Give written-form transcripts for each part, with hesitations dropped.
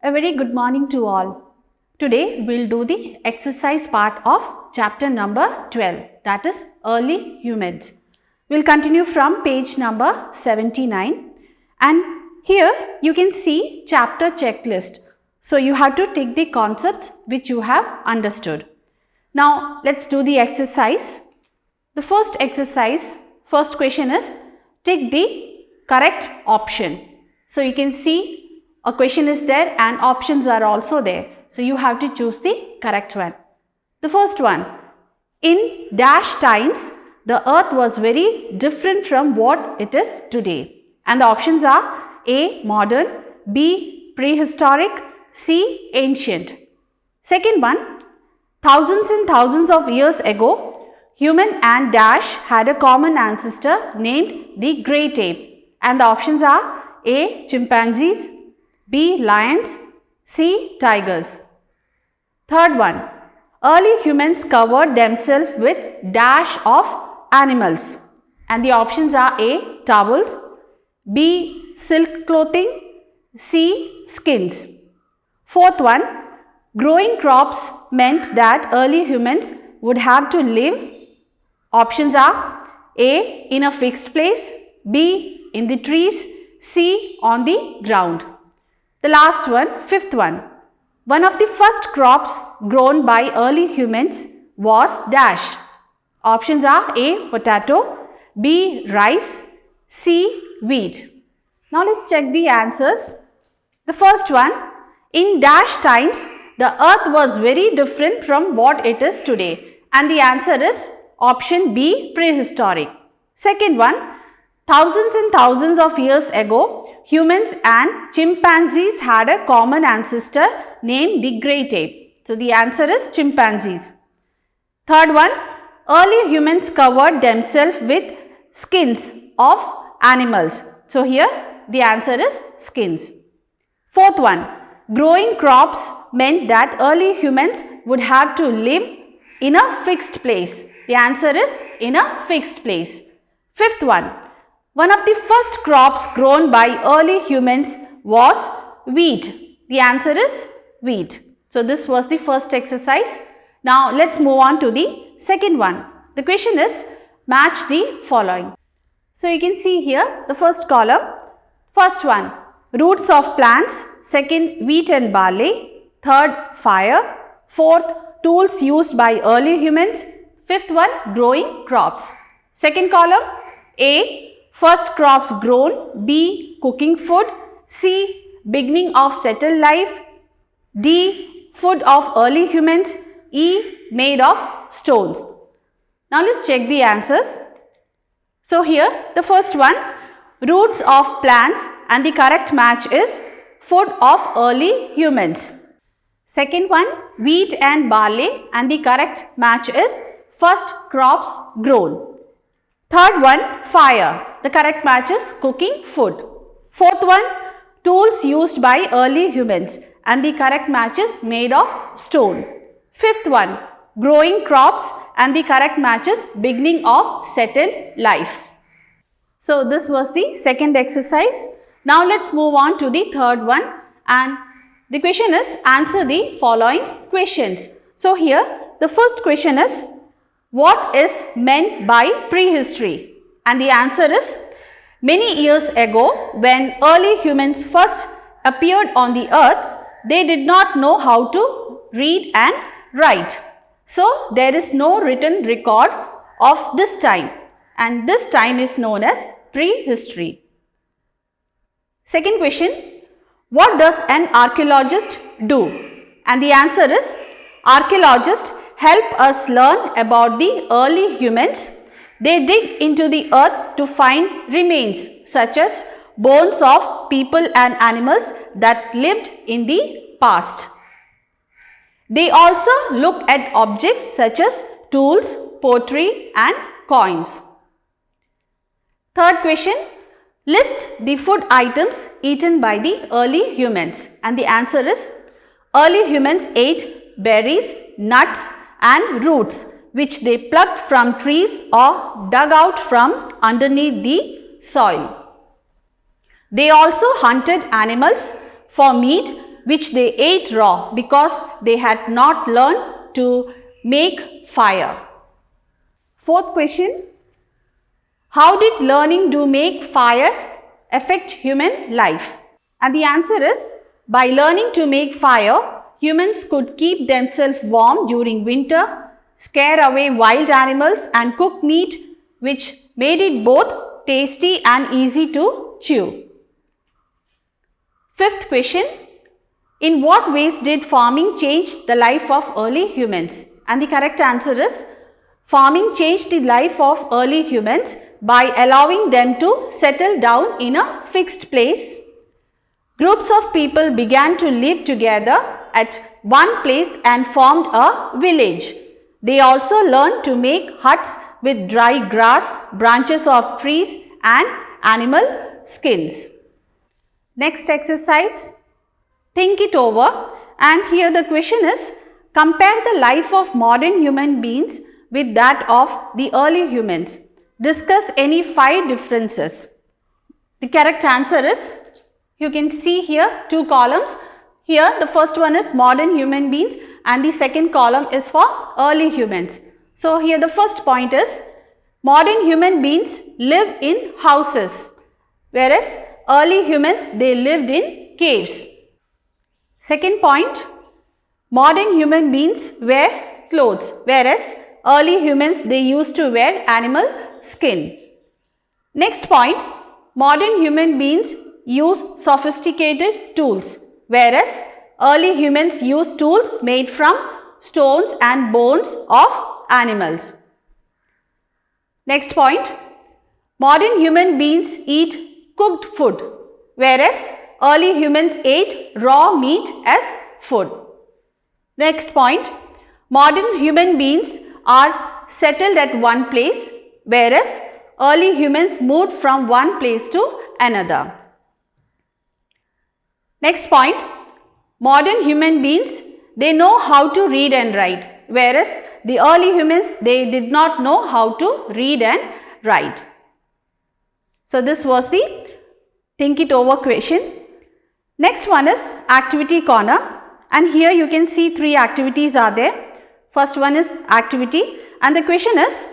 A very good morning to all. Today we'll do the exercise part of chapter number 12, that is early humans. We'll continue from page number 79, and here you can see chapter checklist. So you have to tick the concepts which you have understood. Now let's do the exercise. The first exercise, first question is tick the correct option. So you can see a question is there and options are also there. So you have to choose the correct one. The first one, in dash times, the earth was very different from what it is today. And the options are A, modern, B, prehistoric, C, ancient. Second one, thousands and thousands of years ago, human and dash had a common ancestor named the great ape. And the options are A, chimpanzees, B, lions, C, tigers. Third one, early humans covered themselves with dash of animals. And the options are A, towels, B, silk clothing, C, skins. Fourth one, growing crops meant that early humans would have to live. Options are A, in a fixed place, B, in the trees, C, on the ground. The last one, fifth one. One of the first crops grown by early humans was dash. Options are A, potato, B, rice, C, wheat. Now let's check the answers. The first one, in dash times, the earth was very different from what it is today. And the answer is option B, prehistoric. Second one, thousands and thousands of years ago, humans and chimpanzees had a common ancestor named the great ape. So the answer is chimpanzees. Third one, early humans covered themselves with skins of animals. So here the answer is skins. Fourth one, growing crops meant that early humans would have to live in a fixed place. The answer is in a fixed place. Fifth one of the first crops grown by early humans was wheat. The answer is wheat. So this was the first exercise. Now let's move on to the second one. The question is match the following. So you can see here the first column. First one, roots of plants. Second, wheat and barley. Third, fire. Fourth, tools used by early humans. Fifth one, growing crops. Second column, A, first crops grown, B, cooking food, C, beginning of settled life, D, food of early humans, E, made of stones. Now let's check the answers. So here the first one, roots of plants, and the correct match is food of early humans. Second one, wheat and barley, and the correct match is first crops grown. Third one, fire. The correct match is cooking food. Fourth one, tools used by early humans, and the correct match is made of stone. Fifth one, growing crops, and the correct match is beginning of settled life. So this was the second exercise. Now let's move on to the third one, and the question is answer the following questions. So here the first question is, what is meant by prehistory? And the answer is, many years ago when early humans first appeared on the earth, they did not know how to read and write. So there is no written record of this time, and this time is known as prehistory. Second question, what does an archaeologist do? And the answer is, archaeologists help us learn about the early humans. They dig into the earth to find remains such as bones of people and animals that lived in the past. They also look at objects such as tools, pottery and coins. Third question, list the food items eaten by the early humans. And the answer is, early humans ate berries, nuts and roots which they plucked from trees or dug out from underneath the soil. They also hunted animals for meat which they ate raw because they had not learned to make fire. Fourth question. How did learning to make fire affect human life? And the answer is, by learning to make fire, humans could keep themselves warm during winter, scare away wild animals and cook meat, which made it both tasty and easy to chew. Fifth question. In what ways did farming change the life of early humans? And the correct answer is, farming changed the life of early humans by allowing them to settle down in a fixed place. Groups of people began to live together at one place and formed a village. They also learned to make huts with dry grass, branches of trees and animal skins. Next exercise, think it over, and here the question is, compare the life of modern human beings with that of the early humans. Discuss any 5 differences. The correct answer is, you can see here 2 columns. Here the first one is modern human beings and the second column is for early humans. So here the first point is, modern human beings live in houses, whereas early humans, they lived in caves. Second point, modern human beings wear clothes, whereas early humans, they used to wear animal skin. Next point, modern human beings use sophisticated tools, whereas early humans use tools made from stones and bones of animals. Next point, modern human beings eat cooked food, whereas early humans ate raw meat as food. Next point, modern human beings are settled at one place, whereas early humans moved from one place to another. Next point, modern human beings, they know how to read and write, whereas the early humans, they did not know how to read and write. So this was the think it over question. Next one is activity corner, and here you can see 3 activities are there. First one is activity, and the question is,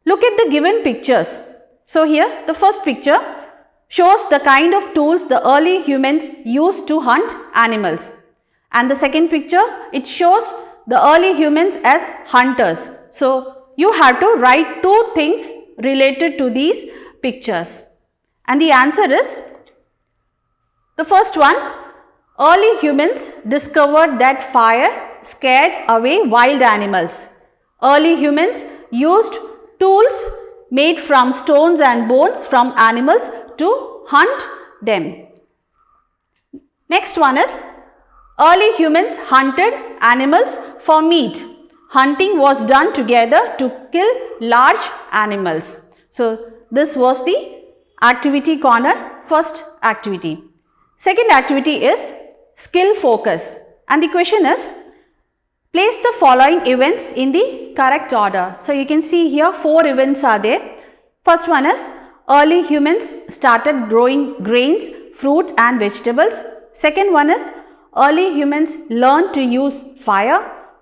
look at the given pictures. So here the first picture shows the kind of tools the early humans used to hunt animals. And the second picture, it shows the early humans as hunters. So you have to write 2 things related to these pictures. And the answer is, the first one, early humans discovered that fire scared away wild animals. Early humans used tools made from stones and bones from animals to hunt them. Next one is, early humans hunted animals for meat. Hunting was done together to kill large animals. So this was the activity corner, first activity. Second activity is skill focus, and the question is, place the following events in the correct order. So you can see here 4 events are there. First one is, early humans started growing grains, fruits and vegetables. Second one is, early humans learned to use fire.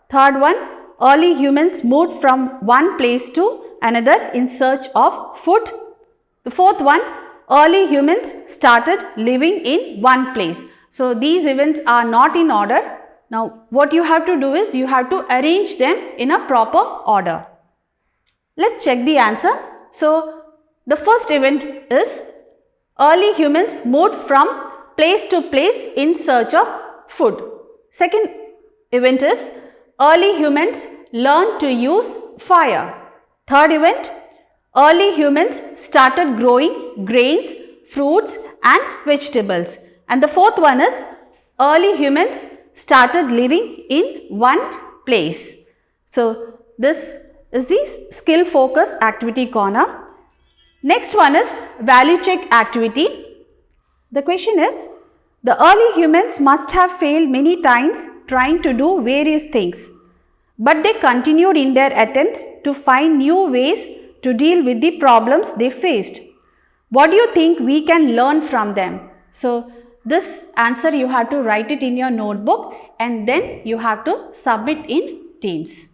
Third one, early humans moved from one place to another in search of food. The fourth one, early humans started living in one place. So these events are not in order. Now what you have to do is, you have to arrange them in a proper order. Let's check the answer. So the first event is, early humans moved from place to place in search of food. Second event is, early humans learned to use fire. Third event, early humans started growing grains, fruits and vegetables. And the fourth one is, early humans started living in one place. So this is the skill focus activity corner. Next one is value check activity. The question is, the early humans must have failed many times trying to do various things, but they continued in their attempts to find new ways to deal with the problems they faced. What do you think we can learn from them? So This answer you have to write it in your notebook and then you have to submit in Teams.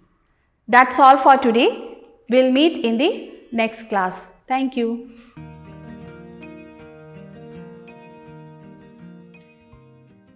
That's all for today. We'll meet in the next class. Thank you.